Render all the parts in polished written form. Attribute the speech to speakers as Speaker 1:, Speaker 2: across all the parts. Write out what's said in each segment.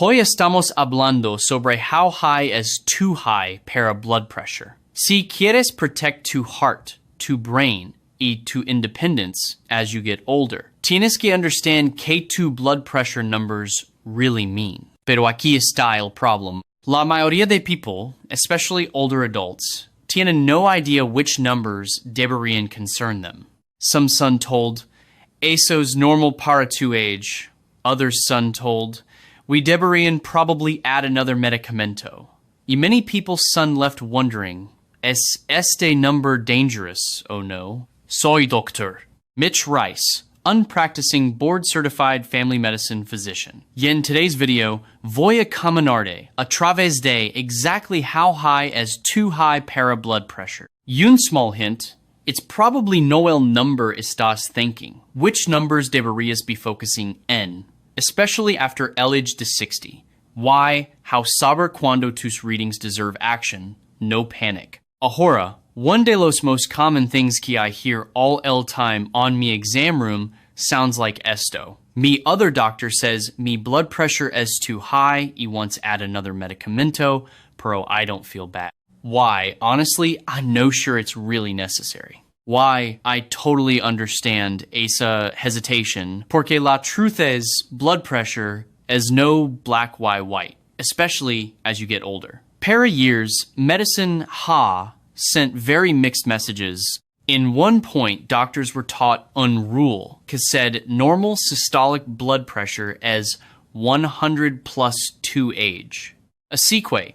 Speaker 1: Hoy estamos hablando sobre how high is too high para blood pressure. Si quieres protect tu heart, tu brain, y tu independence as you get older, tienes que understand qué tu blood pressure numbers really mean. Pero aquí está el problem. La mayoría de people, especially older adults, tienen no idea which numbers deberían concern them. Some son told, "Eso's normal para tu age." Others son told, "We deberían probably add another medicamento." Y many people son left wondering, "Es este number dangerous, oh no?" Soy doctor. Mitch Rice, unpracticing board-certified family medicine physician. Y en today's video, voy a comentarte a través de exactly how high is too high para blood pressure. Y un small hint, it's probably no el number estás thinking. Which numbers deberías be focusing en? Especially after el age de 60. Why, how saber cuando tus readings deserve action, no panic. Ahora, one de los most common things que I hear all el time on mi exam room sounds like esto. Mi other doctor says mi blood pressure is too high y wants to add another medicamento, pero I don't feel bad. Why? Honestly, I'm no sure it's really necessary. Why? I totally understand esa hesitation, porque la truth is blood pressure is no black, white, especially as you get older. Para years, medicine sent very mixed messages. In one point, doctors were taught unrule, because said normal systolic blood pressure as 100 plus 2 age. Así que,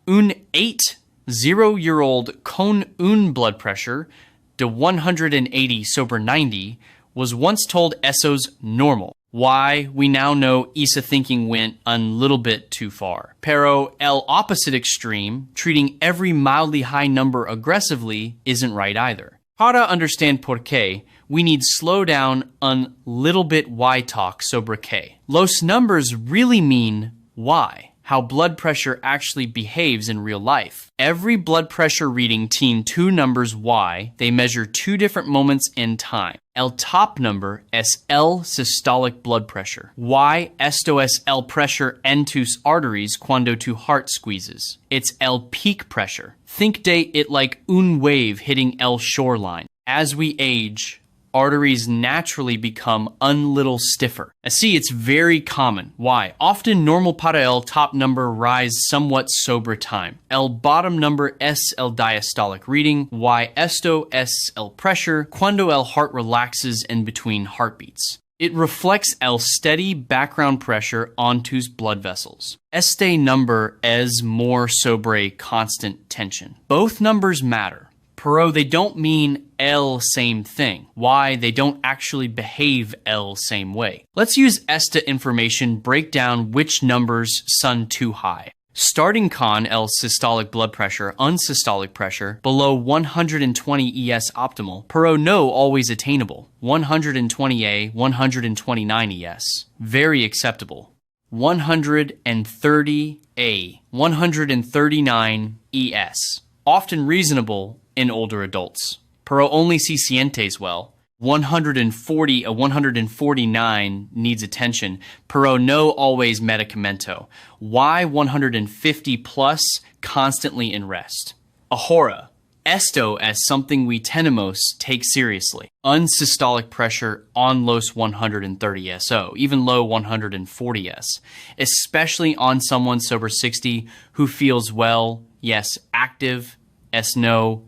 Speaker 1: un 80-year-old con un blood pressure de 180 sobre 90 was once told eso's normal. Why, we now know esa thinking went a little bit too far. Pero el opposite extreme, treating every mildly high number aggressively, isn't right either. Para understand por qué, we need slow down a little bit why talk sobre qué. Los numbers really mean why. How blood pressure actually behaves in real life. Every blood pressure reading teen two numbers Y, they measure two different moments in time. El top number es el systolic blood pressure. Y esto es el pressure en tus arteries cuando tu heart squeezes. It's el peak pressure. Think de it like un wave hitting el shoreline. As we age, arteries naturally become a little stiffer. See, it's very common. Why? Often normal para el top number rise somewhat sobre time. El bottom number es el diastolic reading. Why esto es el pressure cuando el heart relaxes in between heartbeats. It reflects el steady background pressure on tus blood vessels. Este number es more sobre constant tension. Both numbers matter. Pero they don't mean el same thing. Why? They don't actually behave el same way. Let's use esta information break down which numbers son too high. Starting con el systolic blood pressure, unsystolic pressure, below 120 ES optimal, pero no always attainable. 120A, 129 ES. Very acceptable. 130A, 139 ES. Often reasonable in older adults. Pero only si sientes well. 140 a 149 needs attention, pero no always medicamento. Why 150 plus constantly in rest? Ahora, esto as something we tenemos take seriously. Unsystolic pressure on los 130 SO, even low 140 S, especially on someone sober 60 who feels well, yes, active, S no,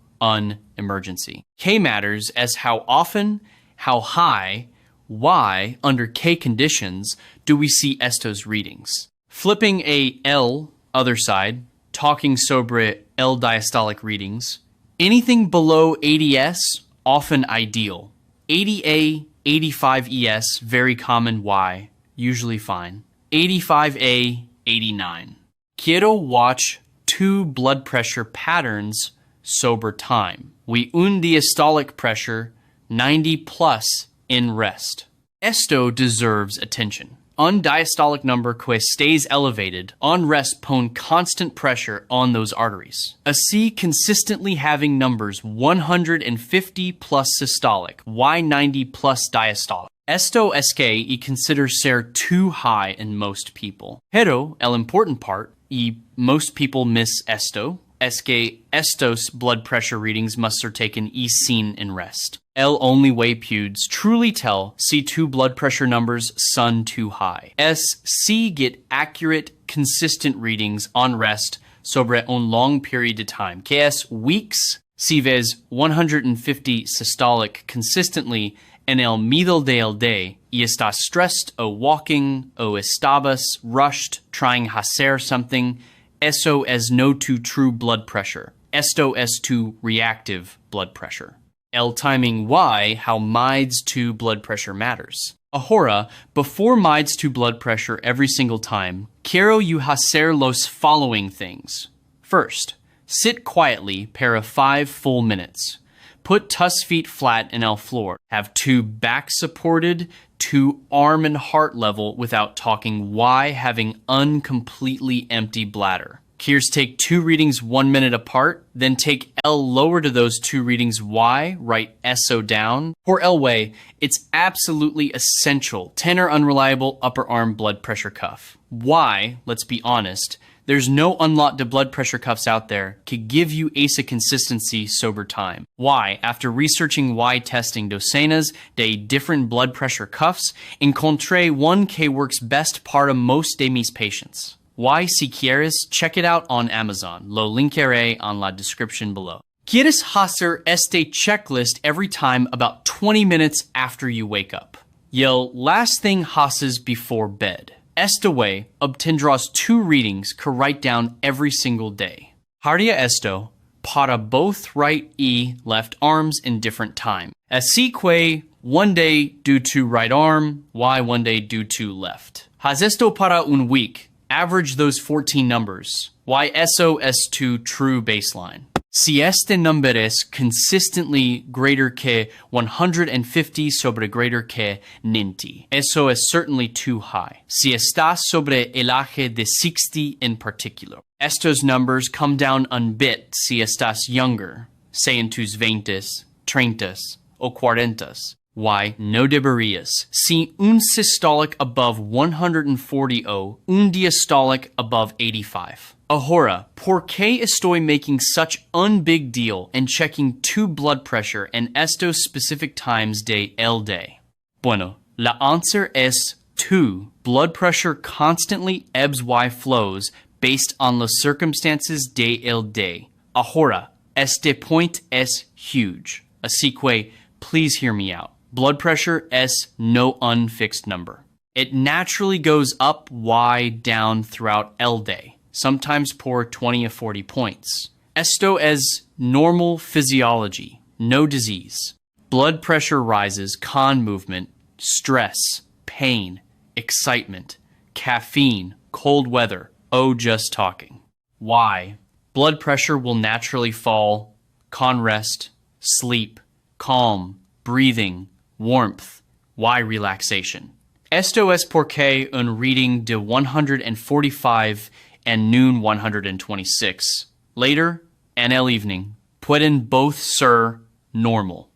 Speaker 1: emergency. K matters as how often, how high, why, under K conditions, do we see estos readings. Flipping a L, other side, talking sobre L diastolic readings, anything below 80 S, often ideal. 80A, 85 ES, very common Y, usually fine. 85A, 89. Quiero watch two blood pressure patterns sober time. We un diastolic pressure 90 plus in rest. Esto deserves attention. Un diastolic number que stays elevated on rest pone constant pressure on those arteries. Así consistently having numbers 150 plus systolic, Y90 plus diastolic. Esto es que y consider ser too high in most people. Pero el important part, y most people miss esto, es que estos blood pressure readings must are taken y sin in rest. El only way peuds truly tell si two blood pressure numbers son too high. Es si get accurate, consistent readings on rest sobre un long period of time, que es weeks, si ves 150 systolic consistently en el middle del day y estás stressed o walking o estabas rushed trying hacer something, eso es no to true blood pressure. Esto es to reactive blood pressure. El timing why how mides to blood pressure matters. Ahora, before mides to blood pressure every single time, quiero you hacer los following things. First, sit quietly para 5 full minutes. Put tuss feet flat in el floor. Have 2 back supported, 2 arm and heart level without talking why having uncompletely empty bladder. Here's take 2 readings 1 minute apart, then take L lower to those 2 readings Y, write SO down. For L way, it's absolutely essential, tenor unreliable upper arm blood pressure cuff. Y, let's be honest, there's no unlocked blood pressure cuffs out there could give you ASA consistency sober time. Why? After researching Y testing docenas de different blood pressure cuffs, encontré one que works best para most de mis patients. Why, si quieres, check it out on Amazon. Lo linkaré en la description below. Quieres hacer este checklist every time about 20 minutes after you wake up. Y el last thing haces before bed. Este way obtendrás 2 readings que write down every single day. Haría esto para both right y left arms in different time. Así que one day due to right arm, y one day due to left. Haz esto para un week. Average those 14 numbers. Y eso es to true baseline. Si este number es consistently greater que 150 sobre greater que 90, eso es certainly too high. Si estás sobre el eje de 60 in particular, estos numbers come down a bit si estás younger, say in tus 20s, 30s, o 40s. Why, no deberías. Si un systolic above 140 o un diastolic above 85. Ahora, ¿por qué estoy making such un big deal and checking 2 blood pressure en estos specific times de el day? Bueno, la answer es 2. Blood pressure constantly ebbs y flows based on los circumstances de el day. Ahora, este point es huge. Así que, please hear me out. Blood pressure es no unfixed number. It naturally goes up, y, down throughout el day, sometimes por 20 or 40 points. Esto es normal physiology, no disease. Blood pressure rises con movement, stress, pain, excitement, caffeine, cold weather, o just talking. Why? Blood pressure will naturally fall con rest, sleep, calm, breathing, warmth, why relaxation. Esto es porque un reading de 145 and noon 126. Later, and el evening, pueden both ser normal.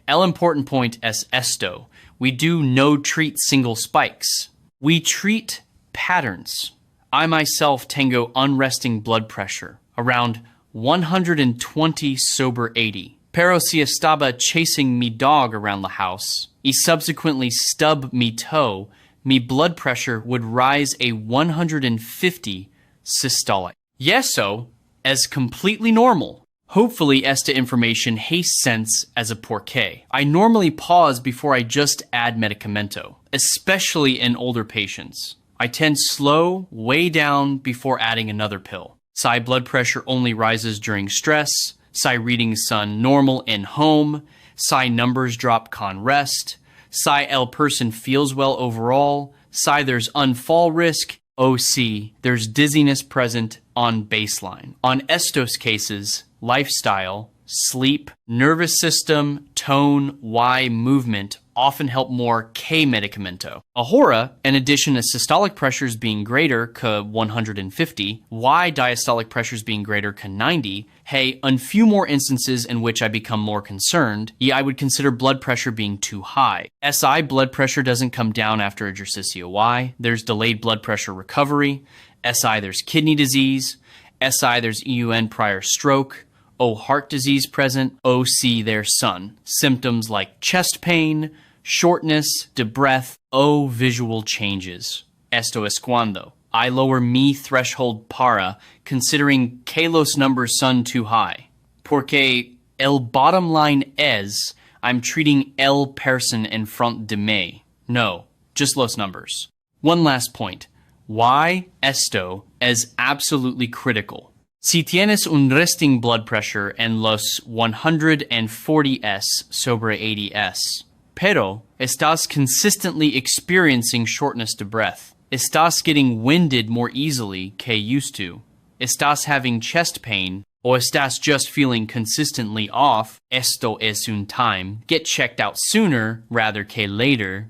Speaker 1: El important point es esto. We do no treat single spikes. We treat patterns. I myself tengo unresting blood pressure, around 120 sober 80. Pero si estaba chasing me dog around the house, y subsequently stub me toe, me blood pressure would rise a 150 systolic. Yeso, as completely normal. Hopefully esta information makes sense as a porqué. I normally pause before I just add medicamento, especially in older patients. I tend slow, way down before adding another pill. Psi blood pressure only rises during stress. Psi readings son normal in home. Psi numbers drop con rest. Psi L person feels well overall. Psi there's unfall risk. OC there's dizziness present on baseline. On estos cases, lifestyle, sleep, nervous system, tone, Y movement often help more que medicamento. Ahora, in addition to systolic pressures being greater que 150, why diastolic pressures being greater que 90, hey, on few more instances in which I become more concerned, I would consider blood pressure being too high. SI blood pressure doesn't come down after exercicio Y. There's delayed blood pressure recovery. SI, there's kidney disease. SI, there's EUN prior stroke. O, heart disease present. OC, there's sun. Symptoms like chest pain, shortness, deep breath. O, visual changes. Esto es cuando. I lower mi threshold para, considering que los numbers son too high. Porque el bottom line es, I'm treating el person in front de me. No, just los numbers. One last point. Why esto is absolutely critical. Si tienes un resting blood pressure en los 140s sobre 80s, pero estás consistently experiencing shortness to breath, estás getting winded more easily que used to, estás having chest pain, or estás just feeling consistently off, esto es un time, get checked out sooner rather que later,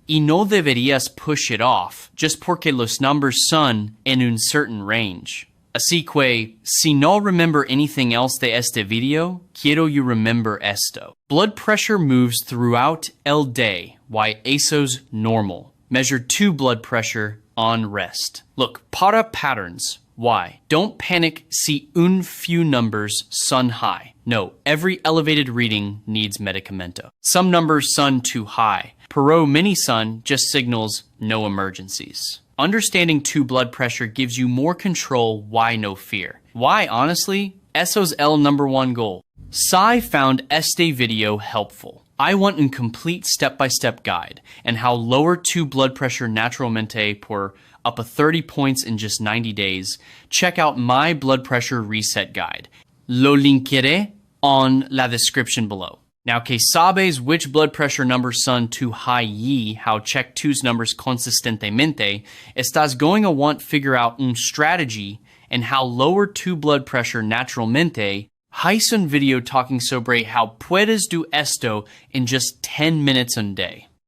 Speaker 1: y no deberías push it off just porque los numbers son en un certain range. Así que, si no remember anything else de este video, quiero you remember esto. Blood pressure moves throughout el day, why eso's normal. Measure 2 blood pressure on rest. Look, para patterns. Why? Don't panic si un few numbers son high. No, every elevated reading needs medicamento. Some numbers son too high. Pero many son just signals no emergencies. Understanding 2 blood pressure gives you more control, why no fear. Why, honestly, eso's el number 1 goal. Sai found este video helpful. I want a complete step-by-step guide and how lower 2 blood pressure naturalmente por up a 30 points in just 90 days. Check out my blood pressure reset guide. Lo linkeré on la description below. Now que sabes which blood pressure numbers son too high how check 2's numbers consistentemente, estás going to want to figure out un strategy and how lower 2 blood pressure naturalmente. Hice un video talking sobre how puedes do esto in just 10 minutes a day.